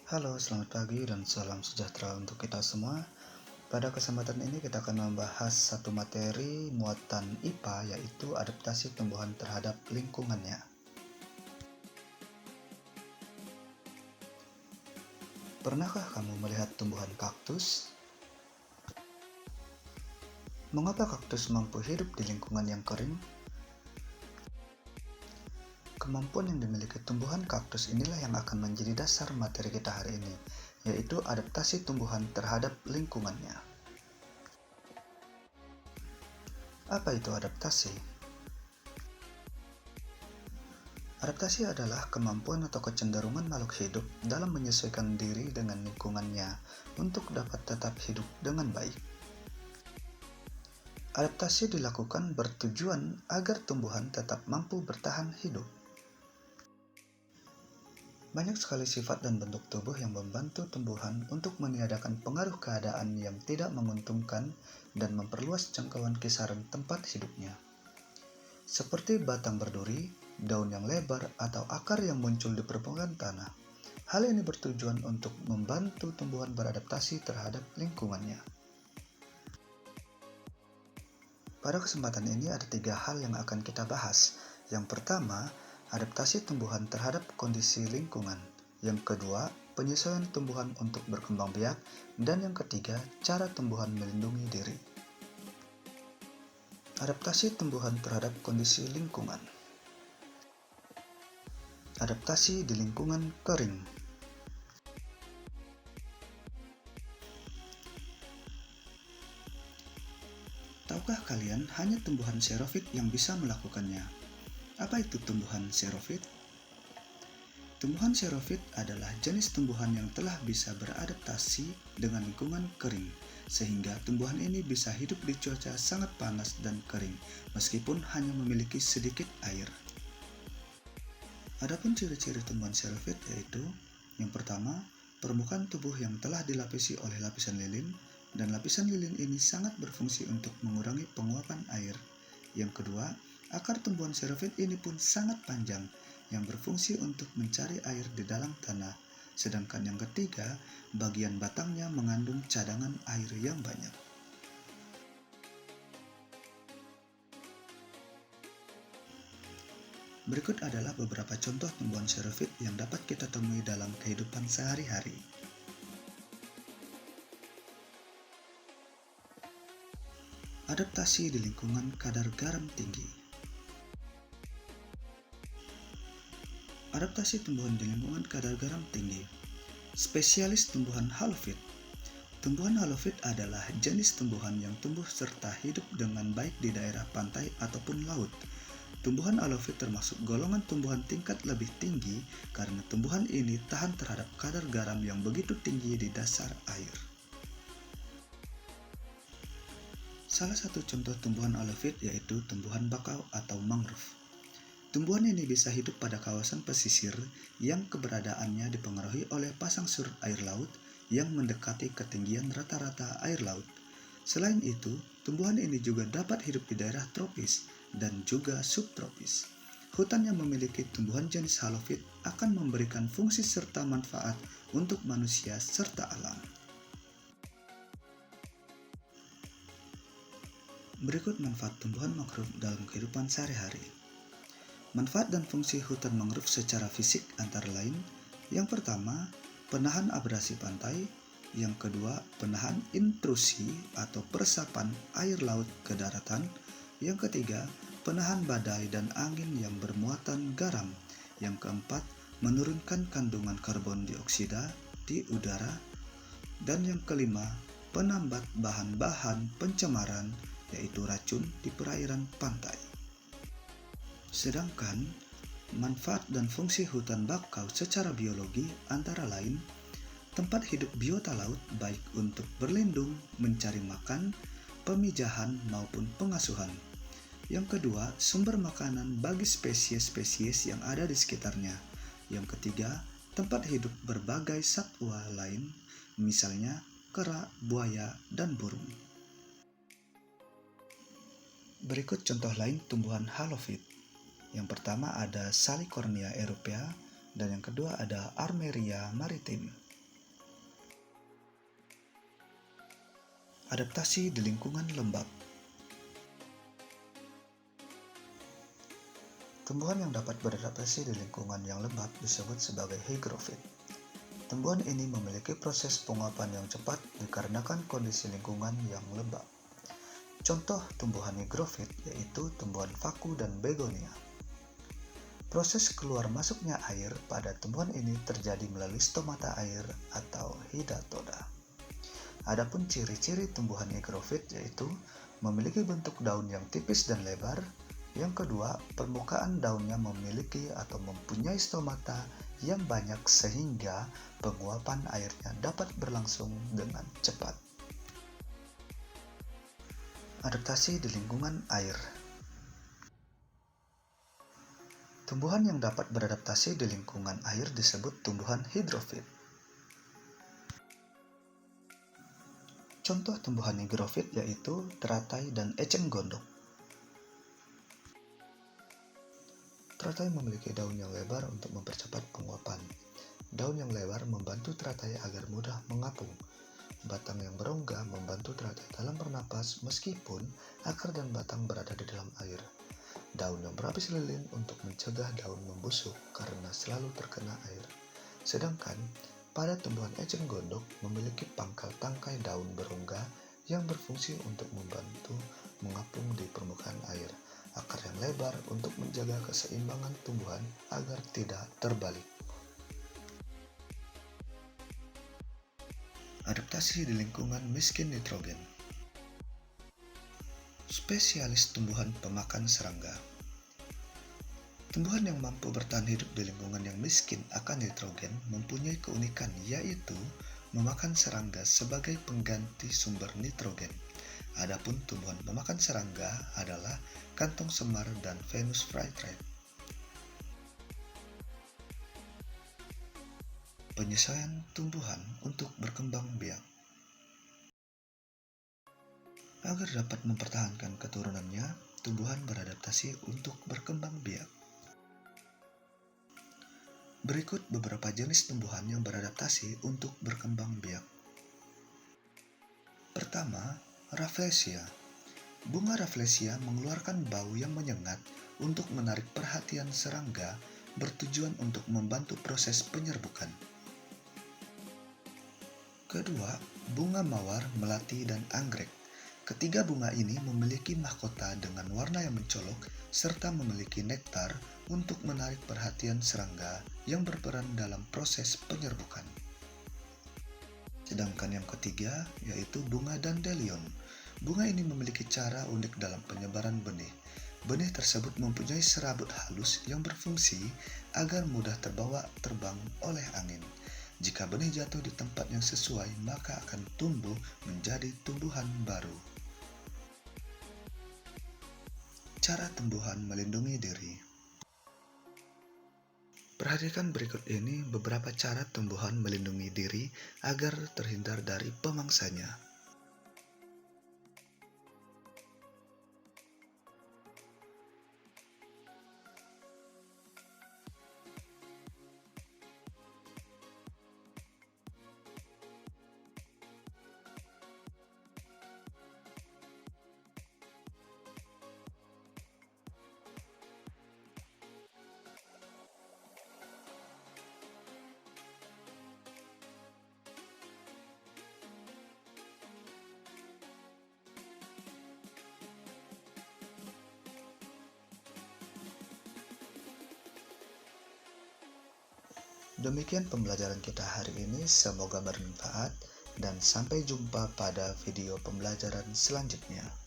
Halo, selamat pagi dan salam sejahtera untuk kita semua. Pada kesempatan ini kita akan membahas satu materi muatan IPA, yaitu adaptasi tumbuhan terhadap lingkungannya. Pernahkah kamu melihat tumbuhan kaktus? Mengapa kaktus mampu hidup di lingkungan yang kering? Kemampuan yang dimiliki tumbuhan kaktus inilah yang akan menjadi dasar materi kita hari ini, yaitu adaptasi tumbuhan terhadap lingkungannya. Apa itu adaptasi? Adaptasi adalah kemampuan atau kecenderungan makhluk hidup dalam menyesuaikan diri dengan lingkungannya untuk dapat tetap hidup dengan baik. Adaptasi dilakukan bertujuan agar tumbuhan tetap mampu bertahan hidup. Banyak sekali sifat dan bentuk tubuh yang membantu tumbuhan untuk meniadakan pengaruh keadaan yang tidak menguntungkan dan memperluas jangkauan kisaran tempat hidupnya. Seperti batang berduri, daun yang lebar, atau akar yang muncul di permukaan tanah. Hal ini bertujuan untuk membantu tumbuhan beradaptasi terhadap lingkungannya. Pada kesempatan ini ada 3 hal yang akan kita bahas. Yang pertama, adaptasi tumbuhan terhadap kondisi lingkungan. Yang kedua, penyesuaian tumbuhan untuk berkembang biak. Dan yang ketiga, cara tumbuhan melindungi diri. Adaptasi tumbuhan terhadap kondisi lingkungan. Adaptasi di lingkungan kering. Tahukah kalian hanya tumbuhan xerofit yang bisa melakukannya? Apa itu tumbuhan xerofit? Tumbuhan xerofit adalah jenis tumbuhan yang telah bisa beradaptasi dengan lingkungan kering, sehingga tumbuhan ini bisa hidup di cuaca sangat panas dan kering, meskipun hanya memiliki sedikit air. Adapun ciri-ciri tumbuhan xerofit yaitu: yang pertama, permukaan tubuh yang telah dilapisi oleh lapisan lilin, dan lapisan lilin ini sangat berfungsi untuk mengurangi penguapan air. Yang kedua, akar tumbuhan xerofit ini pun sangat panjang, yang berfungsi untuk mencari air di dalam tanah. Sedangkan yang ketiga, bagian batangnya mengandung cadangan air yang banyak. Berikut adalah beberapa contoh tumbuhan xerofit yang dapat kita temui dalam kehidupan sehari-hari. Adaptasi di lingkungan kadar garam tinggi. Adaptasi tumbuhan di lingkungan kadar garam tinggi. Spesialis tumbuhan halofit. Tumbuhan halofit adalah jenis tumbuhan yang tumbuh serta hidup dengan baik di daerah pantai ataupun laut. Tumbuhan halofit termasuk golongan tumbuhan tingkat lebih tinggi karena tumbuhan ini tahan terhadap kadar garam yang begitu tinggi di dasar air. Salah satu contoh tumbuhan halofit yaitu tumbuhan bakau atau mangrove. Tumbuhan ini bisa hidup pada kawasan pesisir yang keberadaannya dipengaruhi oleh pasang surut air laut yang mendekati ketinggian rata-rata air laut. Selain itu, tumbuhan ini juga dapat hidup di daerah tropis dan juga subtropis. Hutan yang memiliki tumbuhan jenis halofit akan memberikan fungsi serta manfaat untuk manusia serta alam. Berikut manfaat tumbuhan mangrove dalam kehidupan sehari-hari. Manfaat dan fungsi hutan mangrove secara fisik antara lain: yang pertama, penahan abrasi pantai; yang kedua, penahan intrusi atau peresapan air laut ke daratan; yang ketiga, penahan badai dan angin yang bermuatan garam; yang keempat, menurunkan kandungan karbon dioksida di udara; dan yang kelima, penambat bahan-bahan pencemaran yaitu racun di perairan pantai. Sedangkan manfaat dan fungsi hutan bakau secara biologi antara lain: tempat hidup biota laut baik untuk berlindung, mencari makan, pemijahan maupun pengasuhan. Yang kedua, sumber makanan bagi spesies-spesies yang ada di sekitarnya. Yang ketiga, tempat hidup berbagai satwa lain, misalnya kera, buaya, dan burung. Berikut contoh lain tumbuhan halofit. Yang pertama ada Salicornia europea dan yang kedua ada Armeria maritim. Adaptasi di lingkungan lembab. Tumbuhan yang dapat beradaptasi di lingkungan yang lembab disebut sebagai hygrofit. Tumbuhan ini memiliki proses penguapan yang cepat dikarenakan kondisi lingkungan yang lembab. Contoh tumbuhan hygrofit yaitu tumbuhan vaku dan begonia. Proses keluar masuknya air pada tumbuhan ini terjadi melalui stomata air atau hidatoda. Adapun ciri-ciri tumbuhan hygrofit yaitu memiliki bentuk daun yang tipis dan lebar. Yang kedua, permukaan daunnya memiliki atau mempunyai stomata yang banyak sehingga penguapan airnya dapat berlangsung dengan cepat. Adaptasi di lingkungan air. Tumbuhan yang dapat beradaptasi di lingkungan air disebut tumbuhan hidrofit. Contoh tumbuhan hygrofit yaitu teratai dan eceng gondok. Teratai memiliki daun yang lebar untuk mempercepat penguapan. Daun yang lebar membantu teratai agar mudah mengapung. Batang yang berongga membantu teratai dalam bernapas meskipun akar dan batang berada di dalam air. Daun yang berlapis lilin untuk mencegah daun membusuk karena selalu terkena air. Sedangkan pada tumbuhan eceng gondok memiliki pangkal tangkai daun berongga yang berfungsi untuk membantu mengapung di permukaan air. Akar yang lebar untuk menjaga keseimbangan tumbuhan agar tidak terbalik. Adaptasi di lingkungan miskin nitrogen. Spesialis tumbuhan pemakan serangga. Tumbuhan yang mampu bertahan hidup di lingkungan yang miskin akan nitrogen mempunyai keunikan yaitu memakan serangga sebagai pengganti sumber nitrogen. Adapun tumbuhan pemakan serangga adalah kantong semar dan Venus flytrap. Penyesuaian tumbuhan untuk berkembang biak. Agar dapat mempertahankan keturunannya, tumbuhan beradaptasi untuk berkembang biak. Berikut beberapa jenis tumbuhan yang beradaptasi untuk berkembang biak. Pertama, Rafflesia. Bunga Rafflesia mengeluarkan bau yang menyengat untuk menarik perhatian serangga, bertujuan untuk membantu proses penyerbukan. Kedua, bunga mawar, melati, dan anggrek. Ketiga bunga ini memiliki mahkota dengan warna yang mencolok serta memiliki nektar untuk menarik perhatian serangga yang berperan dalam proses penyerbukan. Sedangkan yang ketiga yaitu bunga dandelion. Bunga ini memiliki cara unik dalam penyebaran benih. Benih tersebut mempunyai serabut halus yang berfungsi agar mudah terbawa terbang oleh angin. Jika benih jatuh di tempat yang sesuai, maka akan tumbuh menjadi tumbuhan baru. Cara tumbuhan melindungi diri. Perhatikan berikut ini beberapa cara tumbuhan melindungi diri agar terhindar dari pemangsanya. Demikian pembelajaran kita hari ini, semoga bermanfaat dan sampai jumpa pada video pembelajaran selanjutnya.